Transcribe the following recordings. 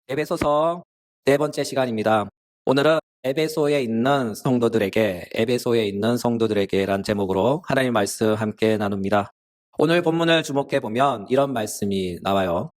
에베소서 네 번째 시간입니다. 오늘은 에베소에 있는 성도들에게란 제목으로 하나님 말씀 함께 나눕니다. 오늘 본문을 주목해 보면 이런 말씀이 나와요.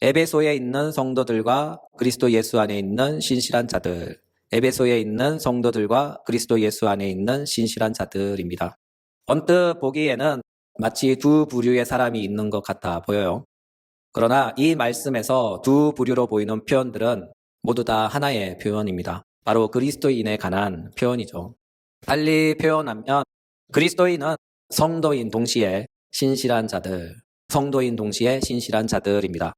에베소에 있는 성도들과 그리스도 예수 안에 있는 신실한 자들. 에베소에 있는 성도들과 그리스도 예수 안에 있는 신실한 자들입니다. 언뜻 보기에는 마치 두 부류의 사람이 있는 것 같아 보여요. 그러나 이 말씀에서 두 부류로 보이는 표현들은 모두 다 하나의 표현입니다. 바로 그리스도인에 관한 표현이죠. 달리 표현하면 그리스도인은 성도인 동시에 신실한 자들입니다.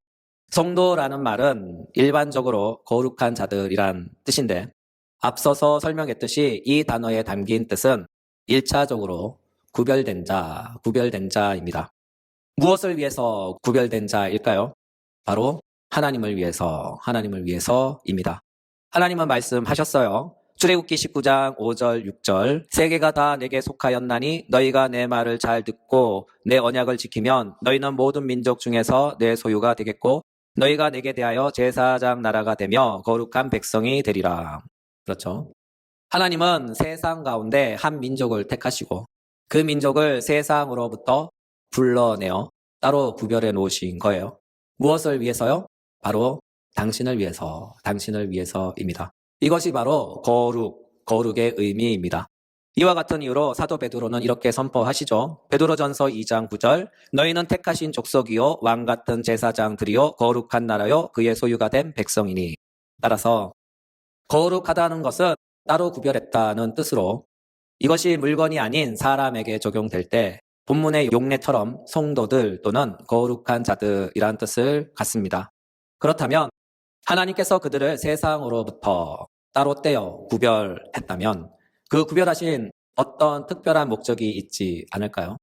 성도라는 말은 일반적으로 거룩한 자들이란 뜻인데 앞서서 설명했듯이 이 단어에 담긴 뜻은 1차적으로 구별된 자입니다. 무엇을 위해서 구별된 자일까요? 바로 하나님을 위해서입니다. 하나님은 말씀하셨어요. 출애굽기 19장 5절 6절 세계가 다 내게 속하였나니 너희가 내 말을 잘 듣고 내 언약을 지키면 너희는 모든 민족 중에서 내 소유가 되겠고 너희가 내게 대하여 제사장 나라가 되며 거룩한 백성이 되리라. 그렇죠. 하나님은 세상 가운데 한 민족을 택하시고 그 민족을 세상으로부터 불러내어 따로 구별해 놓으신 거예요. 무엇을 위해서요? 바로 당신을 위해서입니다. 이것이 바로 거룩의 의미입니다. 이와 같은 이유로 사도 베드로는 이렇게 선포하시죠. 베드로전서 2장 9절 너희는 택하신 족속이요 왕 같은 제사장들이요 거룩한 나라요 그의 소유가 된 백성이니. 따라서 거룩하다는 것은 따로 구별했다는 뜻으로 이것이 물건이 아닌 사람에게 적용될 때 본문의 용례처럼 성도들 또는 거룩한 자들이란 뜻을 갖습니다. 그렇다면 하나님께서 그들을 세상으로부터 따로 떼어 구별했다면 그 구별하신 어떤 특별한 목적이 있지 않을까요?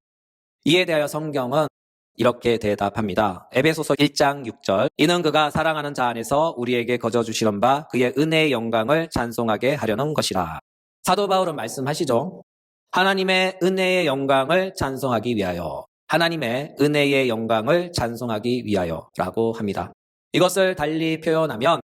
이에 대하여 성경은 이렇게 대답합니다. 에베소서 1장 6절 이는 그가 사랑하는 자 안에서 우리에게 거저 주시는 바 그의 은혜의 영광을 찬송하게 하려는 것이라. 사도 바울은 말씀하시죠. 하나님의 은혜의 영광을 찬송하기 위하여라고 합니다. 이것을 달리 표현하면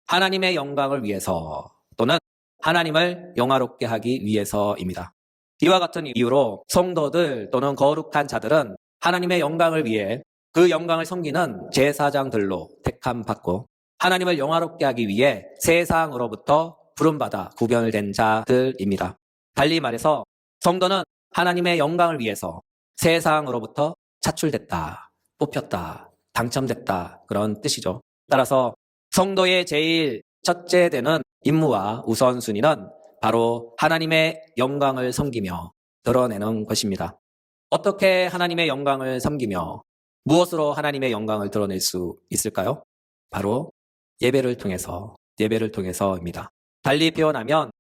하나님의 영광을 위해서 또는 하나님을 영화롭게 하기 위해서입니다. 이와 같은 이유로 성도들 또는 거룩한 자들은 하나님의 영광을 위해 그 영광을 섬기는 제사장들로 택함받고 하나님을 영화롭게 하기 위해 세상으로부터 부름받아 구별된 자들입니다. 달리 말해서 성도는 하나님의 영광을 위해서 세상으로부터 차출됐다, 뽑혔다, 당첨됐다 그런 뜻이죠. 따라서 성도의 제일 첫째 되는 임무와 우선순위는 바로 하나님의 영광을 섬기며 드러내는 것입니다. 어떻게 하나님의 영광을 섬기며 무엇으로 하나님의 영광을 드러낼 수 있을까요? 바로 예배를 통해서입니다. 달리 표현하면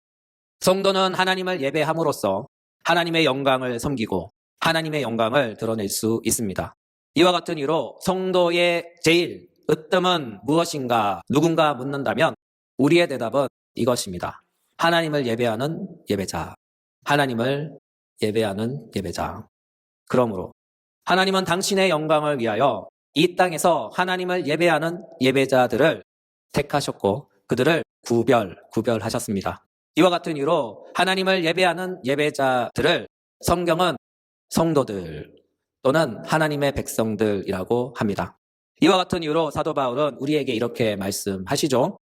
성도는 하나님을 예배함으로써 하나님의 영광을 섬기고 하나님의 영광을 드러낼 수 있습니다. 이와 같은 이유로 성도의 제일 으뜸은 무엇인가 누군가 묻는다면 우리의 대답은 이것입니다. 하나님을 예배하는 예배자. 그러므로 하나님은 당신의 영광을 위하여 이 땅에서 하나님을 예배하는 예배자들을 택하셨고 그들을 구별하셨습니다. 이와 같은 이유로 하나님을 예배하는 예배자들을 성경은 성도들 또는 하나님의 백성들이라고 합니다. 이와 같은 이유로 사도 바울은 우리에게 이렇게 말씀하시죠.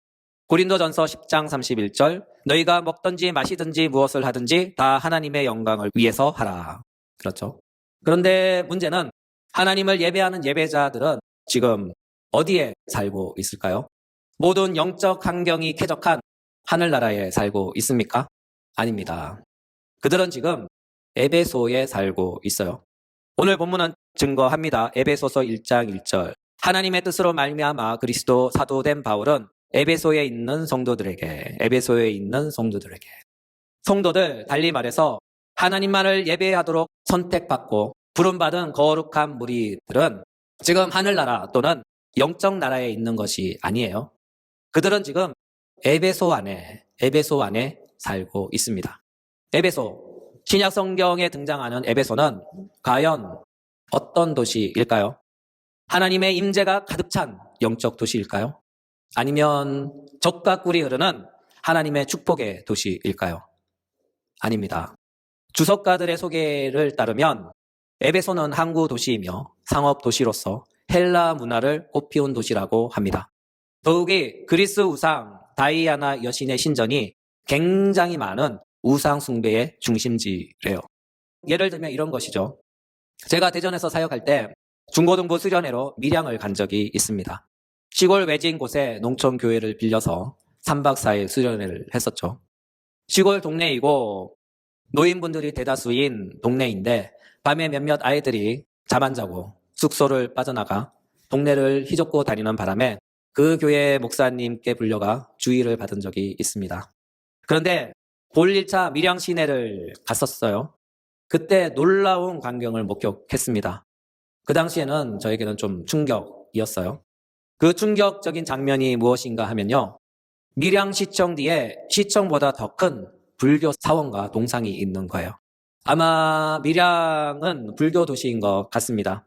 고린도전서 10장 31절 너희가 먹든지 마시든지 무엇을 하든지 다 하나님의 영광을 위해서 하라. 그렇죠. 그런데 문제는 하나님을 예배하는 예배자들은 지금 어디에 살고 있을까요? 모든 영적 환경이 쾌적한 하늘나라에 살고 있습니까? 아닙니다. 그들은 지금 에베소에 살고 있어요. 오늘 본문은 증거합니다. 에베소서 1장 1절 하나님의 뜻으로 말미암아 그리스도 사도된 바울은 에베소에 있는 성도들에게 성도들 달리 말해서 하나님만을 예배하도록 선택받고 부름받은 거룩한 무리들은 지금 하늘나라 또는 영적 나라에 있는 것이 아니에요. 그들은 지금 에베소 안에 살고 있습니다. 에베소, 신약 성경에 등장하는 에베소는 과연 어떤 도시일까요? 하나님의 임재가 가득 찬 영적 도시일까요? 아니면 젖과 꿀이 흐르는 하나님의 축복의 도시일까요? 아닙니다. 주석가들의 소개를 따르면 에베소는 항구 도시이며 상업 도시로서 헬라 문화를 꽃피운 도시라고 합니다. 더욱이 그리스 우상 다이아나 여신의 신전이 굉장히 많은 우상 숭배의 중심지래요. 예를 들면 이런 것이죠. 제가 대전에서 사역할 때 중고등부 수련회로 밀양을 간 적이 있습니다. 시골 외진 곳에 농촌 교회를 빌려서 3박 4일 수련회를 했었죠. 시골 동네이고 노인분들이 대다수인 동네인데 밤에 몇몇 아이들이 잠 안 자고 숙소를 빠져나가 동네를 휘젓고 다니는 바람에 그 교회 목사님께 불려가 주의를 받은 적이 있습니다. 그런데 볼 1차 밀양 시내를 갔었어요. 그때 놀라운 광경을 목격했습니다. 그 당시에는 저에게는 좀 충격이었어요. 그 충격적인 장면이 무엇인가 하면요. 밀양시청 뒤에 시청보다 더 큰 불교 사원과 동상이 있는 거예요. 아마 밀양은 불교 도시인 것 같습니다.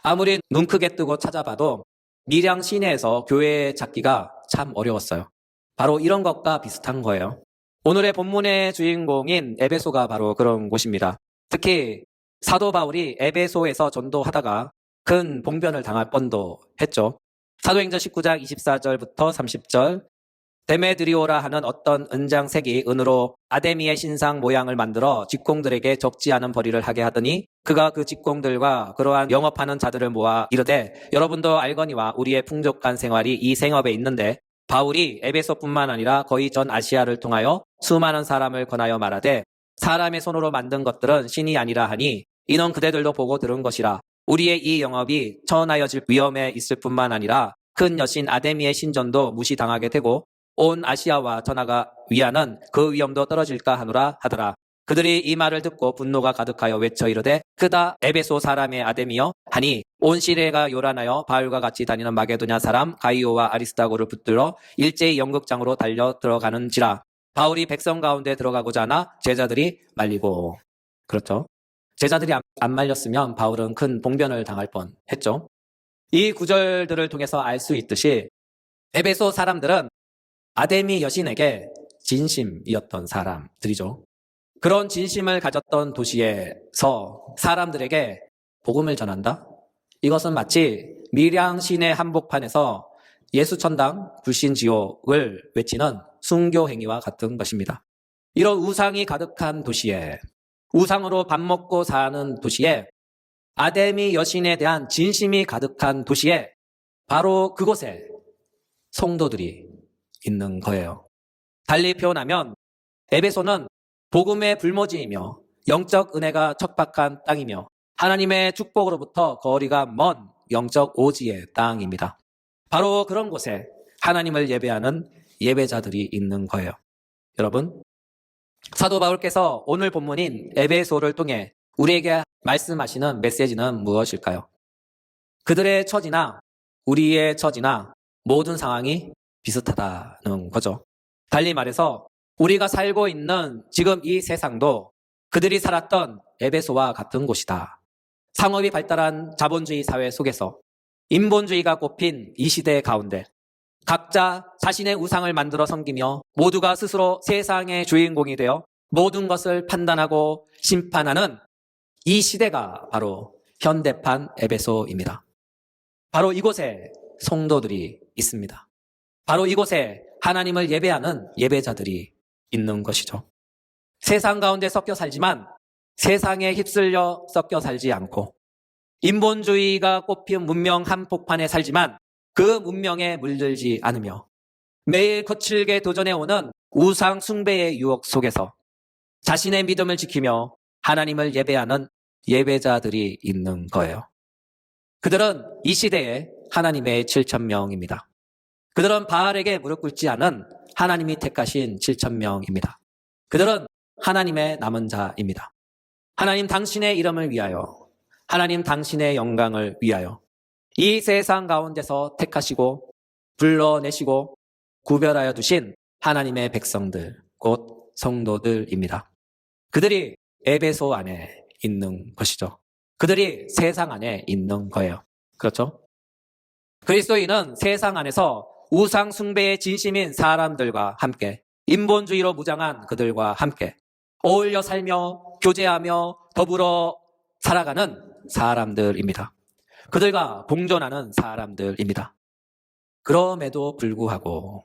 아무리 눈 크게 뜨고 찾아봐도 밀양 시내에서 교회 찾기가 참 어려웠어요. 바로 이런 것과 비슷한 거예요. 오늘의 본문의 주인공인 에베소가 바로 그런 곳입니다. 특히 사도 바울이 에베소에서 전도하다가 큰 봉변을 당할 뻔도 했죠. 사도행전 19장 24절부터 30절 데메드리오라 하는 어떤 은장색이 은으로 아데미의 신상 모양을 만들어 직공들에게 적지 않은 벌이를 하게 하더니 그가 그 직공들과 그러한 영업하는 자들을 모아 이르되 여러분도 알거니와 우리의 풍족한 생활이 이 생업에 있는데 바울이 에베소뿐만 아니라 거의 전 아시아를 통하여 수많은 사람을 권하여 말하되 사람의 손으로 만든 것들은 신이 아니라 하니 이는 그대들도 보고 들은 것이라 우리의 이 영업이 처하여질 위험에 있을 뿐만 아니라 큰 여신 아데미의 신전도 무시당하게 되고 온 아시아와 전하가 위하는 그 위험도 떨어질까 하노라 하더라. 그들이 이 말을 듣고 분노가 가득하여 외쳐 이르되 그다 에베소 사람의 아데미여 하니 온 시내가 요란하여 바울과 같이 다니는 마게도냐 사람 가이오와 아리스다고를 붙들어 일제히 연극장으로 달려 들어가는지라. 바울이 백성 가운데 들어가고자 하나 제자들이 말리고. 그렇죠. 제자들이 안 말렸으면 바울은 큰 봉변을 당할 뻔했죠. 이 구절들을 통해서 알 수 있듯이 에베소 사람들은 아데미 여신에게 진심이었던 사람들이죠. 그런 진심을 가졌던 도시에서 사람들에게 복음을 전한다? 이것은 마치 밀양 시내 한복판에서 예수천당 불신지옥을 외치는 순교 행위와 같은 것입니다. 이런 우상이 가득한 도시에, 우상으로 밥 먹고 사는 도시에, 아데미 여신에 대한 진심이 가득한 도시에 바로 그곳에 성도들이 있는 거예요. 달리 표현하면 에베소는 복음의 불모지이며 영적 은혜가 척박한 땅이며 하나님의 축복으로부터 거리가 먼 영적 오지의 땅입니다. 바로 그런 곳에 하나님을 예배하는 예배자들이 있는 거예요. 여러분, 사도 바울께서 오늘 본문인 에베소를 통해 우리에게 말씀하시는 메시지는 무엇일까요? 그들의 처지나 우리의 처지나 모든 상황이 비슷하다는 거죠. 달리 말해서 우리가 살고 있는 지금 이 세상도 그들이 살았던 에베소와 같은 곳이다. 상업이 발달한 자본주의 사회 속에서 인본주의가 꼽힌 이 시대 가운데 각자 자신의 우상을 만들어 섬기며 모두가 스스로 세상의 주인공이 되어 모든 것을 판단하고 심판하는 이 시대가 바로 현대판 에베소입니다. 바로 이곳에 성도들이 있습니다. 바로 이곳에 하나님을 예배하는 예배자들이 있는 것이죠. 세상 가운데 섞여 살지만 세상에 휩쓸려 섞여 살지 않고 인본주의가 꼽힌 문명 한복판에 살지만 그 문명에 물들지 않으며 매일 거칠게 도전해오는 우상 숭배의 유혹 속에서 자신의 믿음을 지키며 하나님을 예배하는 예배자들이 있는 거예요. 그들은 이 시대에 하나님의 7,000명입니다. 그들은 바알에게 무릎 꿇지 않은 하나님이 택하신 7,000명입니다. 그들은 하나님의 남은 자입니다. 하나님 당신의 이름을 위하여, 하나님 당신의 영광을 위하여 이 세상 가운데서 택하시고 불러내시고 구별하여 두신 하나님의 백성들, 곧 성도들입니다. 그들이 에베소 안에 있는 것이죠. 그들이 세상 안에 있는 거예요. 그렇죠? 그리스도인은 세상 안에서 우상 숭배의 진심인 사람들과 함께, 인본주의로 무장한 그들과 함께 어울려 살며 교제하며 더불어 살아가는 사람들입니다. 그들과 공존하는 사람들입니다. 그럼에도 불구하고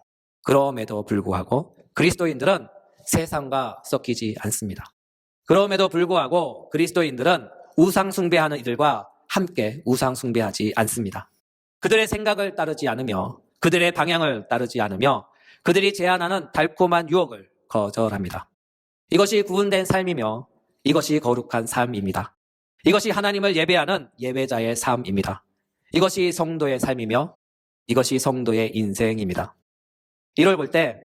그리스도인들은 세상과 섞이지 않습니다. 그럼에도 불구하고 그리스도인들은 우상 숭배하는 이들과 함께 우상 숭배하지 않습니다. 그들의 생각을 따르지 않으며 그들의 방향을 따르지 않으며 그들이 제안하는 달콤한 유혹을 거절합니다. 이것이 구분된 삶이며 이것이 거룩한 삶입니다. 이것이 하나님을 예배하는 예배자의 삶입니다. 이것이 성도의 삶이며 이것이 성도의 인생입니다. 이걸 볼 때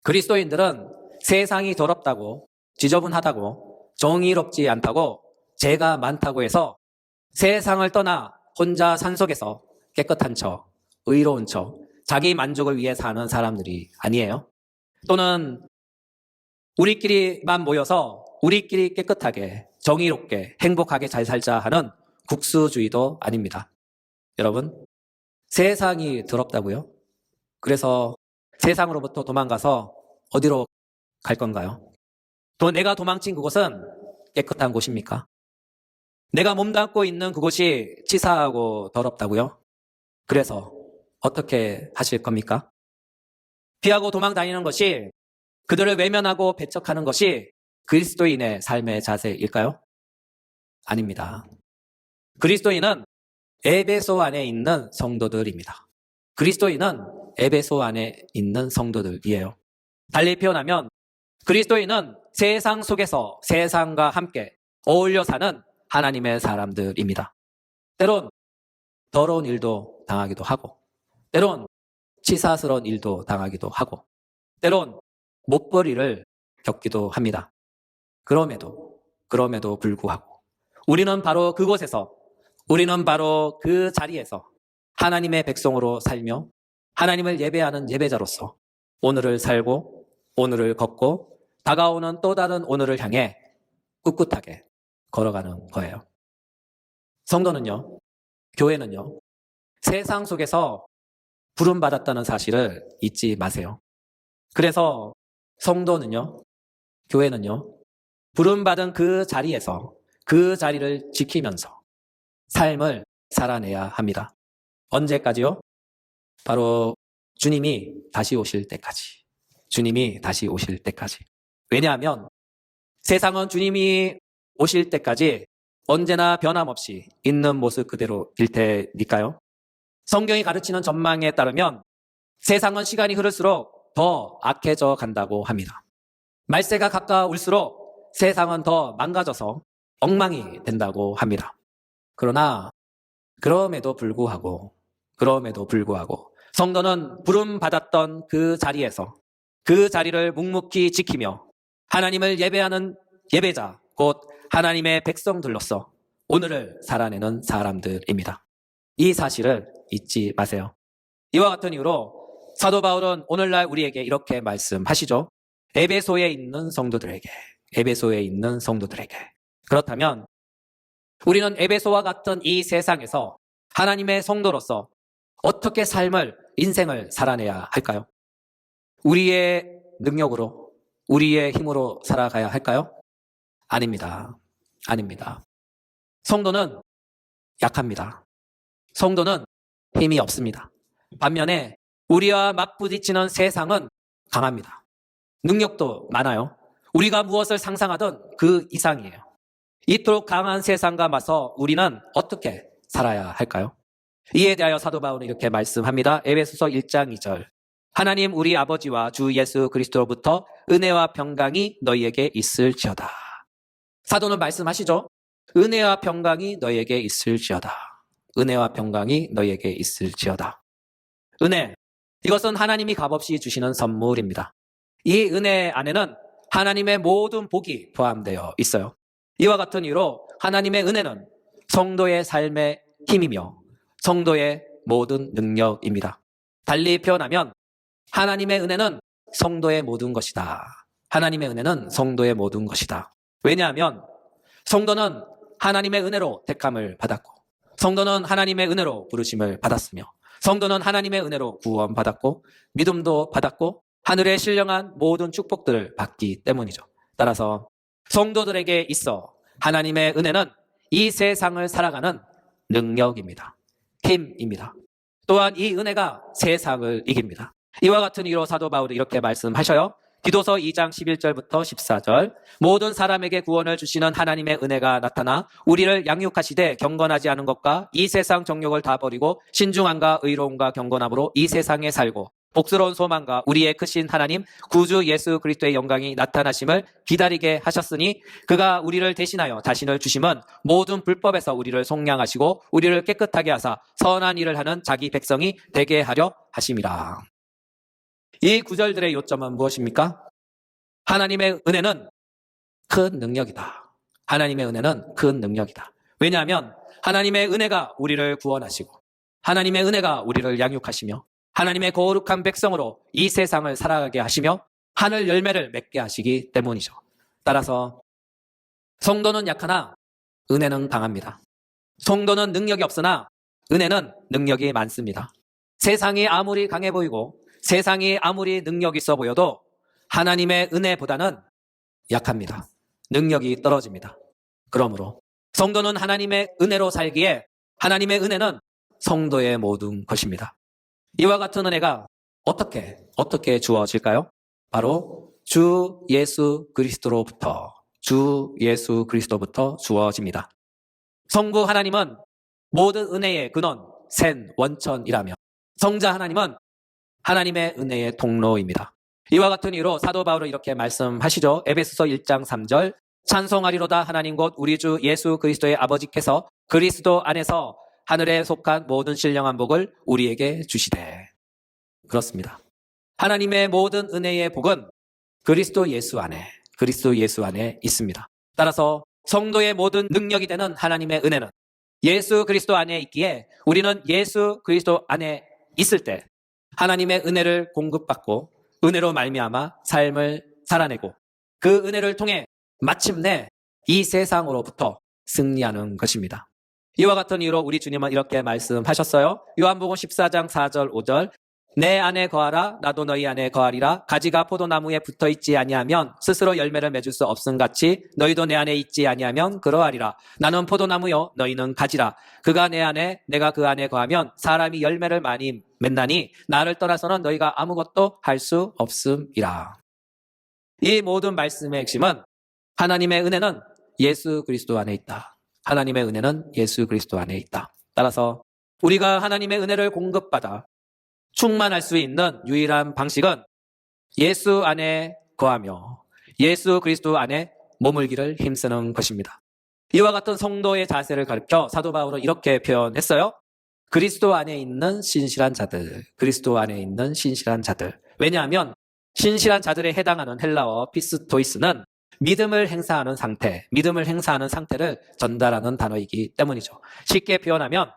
그리스도인들은 세상이 더럽다고, 지저분하다고, 정의롭지 않다고, 죄가 많다고 해서 세상을 떠나 혼자 산속에서 깨끗한 척, 의로운 척, 자기 만족을 위해 사는 사람들이 아니에요. 또는 우리끼리만 모여서 우리끼리 깨끗하게, 정의롭게, 행복하게 잘 살자 하는 국수주의도 아닙니다. 여러분, 세상이 더럽다고요? 그래서 세상으로부터 도망가서 어디로 갈 건가요? 또 내가 도망친 그곳은 깨끗한 곳입니까? 내가 몸담고 있는 그곳이 치사하고 더럽다고요? 그래서 어떻게 하실 겁니까? 피하고 도망 다니는 것이, 그들을 외면하고 배척하는 것이 그리스도인의 삶의 자세일까요? 아닙니다. 그리스도인은 에베소 안에 있는 성도들입니다. 그리스도인은 에베소 안에 있는 성도들이에요. 달리 표현하면 그리스도인은 세상 속에서 세상과 함께 어울려 사는 하나님의 사람들입니다. 때론 더러운 일도 당하기도 하고, 때론 치사스러운 일도 당하기도 하고, 때론 못벌이를 겪기도 합니다. 그럼에도 불구하고 우리는 바로 그곳에서, 우리는 바로 그 자리에서 하나님의 백성으로 살며 하나님을 예배하는 예배자로서 오늘을 살고 오늘을 걷고 다가오는 또 다른 오늘을 향해 꿋꿋하게 걸어가는 거예요. 성도는요, 교회는요, 세상 속에서 부름받았다는 사실을 잊지 마세요. 그래서 성도는요, 교회는요, 부름받은 그 자리에서 그 자리를 지키면서 삶을 살아내야 합니다. 언제까지요? 바로 주님이 다시 오실 때까지. 주님이 다시 오실 때까지. 왜냐하면 세상은 주님이 오실 때까지 언제나 변함없이 있는 모습 그대로일 테니까요. 성경이 가르치는 전망에 따르면 세상은 시간이 흐를수록 더 악해져 간다고 합니다. 말세가 가까울수록 세상은 더 망가져서 엉망이 된다고 합니다. 그러나 그럼에도 불구하고 성도는 부름받았던 그 자리에서 그 자리를 묵묵히 지키며 하나님을 예배하는 예배자, 곧 하나님의 백성들로서 오늘을 살아내는 사람들입니다. 이 사실을 잊지 마세요. 이와 같은 이유로 사도 바울은 오늘날 우리에게 이렇게 말씀하시죠. 에베소에 있는 성도들에게. 그렇다면 우리는 에베소와 같은 이 세상에서 하나님의 성도로서 어떻게 인생을 살아내야 할까요? 우리의 능력으로, 우리의 힘으로 살아가야 할까요? 아닙니다. 성도는 약합니다. 성도는 힘이 없습니다. 반면에 우리와 맞부딪히는 세상은 강합니다. 능력도 많아요. 우리가 무엇을 상상하든 그 이상이에요. 이토록 강한 세상과 맞서 우리는 어떻게 살아야 할까요? 이에 대하여 사도 바울은 이렇게 말씀합니다. 에베소서 1장 2절. 하나님 우리 아버지와 주 예수 그리스도로부터 은혜와 평강이 너희에게 있을지어다. 사도는 말씀하시죠. 은혜와 평강이 너희에게 있을지어다. 은혜와 평강이 너희에게 있을지어다. 은혜, 이것은 하나님이 값없이 주시는 선물입니다. 이 은혜 안에는 하나님의 모든 복이 포함되어 있어요. 이와 같은 이유로 하나님의 은혜는 성도의 삶의 힘이며 성도의 모든 능력입니다. 달리 표현하면 하나님의 은혜는 성도의 모든 것이다. 하나님의 은혜는 성도의 모든 것이다. 왜냐하면 성도는 하나님의 은혜로 택함을 받았고 성도는 하나님의 은혜로 부르심을 받았으며 성도는 하나님의 은혜로 구원받았고 믿음도 받았고 하늘의 신령한 모든 축복들을 받기 때문이죠. 따라서 성도들에게 있어 하나님의 은혜는 이 세상을 살아가는 능력입니다. 힘입니다. 또한 이 은혜가 세상을 이깁니다. 이와 같은 이유로 사도 바울이 이렇게 말씀하셔요. 디도서 2장 11절부터 14절 모든 사람에게 구원을 주시는 하나님의 은혜가 나타나 우리를 양육하시되 경건하지 않은 것과 이 세상 정욕을 다 버리고 신중함과 의로움과 경건함으로 이 세상에 살고 복스러운 소망과 우리의 크신 하나님 구주 예수 그리스도의 영광이 나타나심을 기다리게 하셨으니 그가 우리를 대신하여 자신을 주심은 모든 불법에서 우리를 속량하시고 우리를 깨끗하게 하사 선한 일을 하는 자기 백성이 되게 하려 하심이라. 이 구절들의 요점은 무엇입니까? 하나님의 은혜는 큰 능력이다. 하나님의 은혜는 큰 능력이다. 왜냐하면 하나님의 은혜가 우리를 구원하시고 하나님의 은혜가 우리를 양육하시며 하나님의 거룩한 백성으로 이 세상을 살아가게 하시며 하늘 열매를 맺게 하시기 때문이죠. 따라서 성도는 약하나 은혜는 강합니다. 성도는 능력이 없으나 은혜는 능력이 많습니다. 세상이 아무리 강해 보이고 세상이 아무리 능력 있어 보여도 하나님의 은혜보다는 약합니다. 능력이 떨어집니다. 그러므로 성도는 하나님의 은혜로 살기에 하나님의 은혜는 성도의 모든 것입니다. 이와 같은 은혜가 어떻게 주어질까요? 바로 주 예수 그리스도로부터 주어집니다. 성부 하나님은 모든 은혜의 근원, 샘, 원천이라며 성자 하나님은 하나님의 은혜의 통로입니다. 이와 같은 이유로 사도 바울은 이렇게 말씀하시죠. 에베소서 1장 3절 찬송하리로다 하나님 곧 우리 주 예수 그리스도의 아버지께서 그리스도 안에서 하늘에 속한 모든 신령한 복을 우리에게 주시되. 그렇습니다. 하나님의 모든 은혜의 복은 그리스도 예수 안에 있습니다. 따라서 성도의 모든 능력이 되는 하나님의 은혜는 예수 그리스도 안에 있기에 우리는 예수 그리스도 안에 있을 때 하나님의 은혜를 공급받고 은혜로 말미암아 삶을 살아내고 그 은혜를 통해 마침내 이 세상으로부터 승리하는 것입니다. 이와 같은 이유로 우리 주님은 이렇게 말씀하셨어요. 요한복음 14장 4절 5절 내 안에 거하라 나도 너희 안에 거하리라 가지가 포도나무에 붙어있지 아니하면 스스로 열매를 맺을 수 없음같이 너희도 내 안에 있지 아니하면 그러하리라. 나는 포도나무요 너희는 가지라. 그가 내 안에 내가 그 안에 거하면 사람이 열매를 많이 맺나니 나를 떠나서는 너희가 아무것도 할 수 없음이라. 이 모든 말씀의 핵심은 하나님의 은혜는 예수 그리스도 안에 있다. 하나님의 은혜는 예수 그리스도 안에 있다. 따라서 우리가 하나님의 은혜를 공급받아 충만할 수 있는 유일한 방식은 예수 안에 거하며 예수 그리스도 안에 머물기를 힘쓰는 것입니다. 이와 같은 성도의 자세를 가르쳐 사도 바울은 이렇게 표현했어요. 그리스도 안에 있는 신실한 자들, 그리스도 안에 있는 신실한 자들. 왜냐하면 신실한 자들에 해당하는 헬라어 피스토이스는 믿음을 행사하는 상태를 전달하는 단어이기 때문이죠. 쉽게 표현하면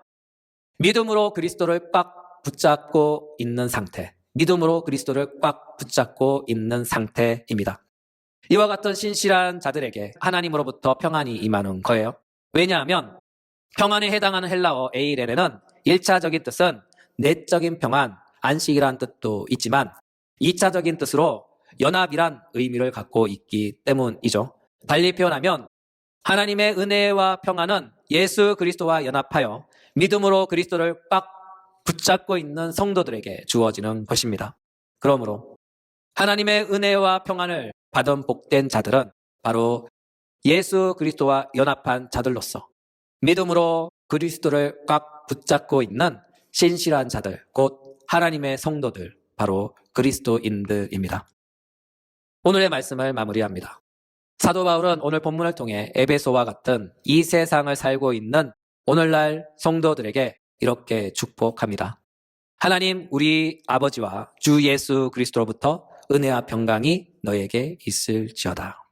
믿음으로 그리스도를 꽉 붙잡고 있는 상태입니다. 이와 같은 신실한 자들에게 하나님으로부터 평안이 임하는 거예요. 왜냐하면 평안에 해당하는 헬라어 에이레네는 1차적인 뜻은 내적인 평안, 안식이란 뜻도 있지만 2차적인 뜻으로 연합이란 의미를 갖고 있기 때문이죠. 달리 표현하면 하나님의 은혜와 평안은 예수 그리스도와 연합하여 믿음으로 그리스도를 꽉 붙잡고 있는 성도들에게 주어지는 것입니다. 그러므로 하나님의 은혜와 평안을 받은 복된 자들은 바로 예수 그리스도와 연합한 자들로서 믿음으로 그리스도를 꽉 붙잡고 있는 신실한 자들, 곧 하나님의 성도들, 바로 그리스도인들입니다. 오늘의 말씀을 마무리합니다. 사도 바울은 오늘 본문을 통해 에베소와 같은 이 세상을 살고 있는 오늘날 성도들에게 이렇게 축복합니다. 하나님 우리 아버지와 주 예수 그리스도로부터 은혜와 평강이 너에게 있을지어다.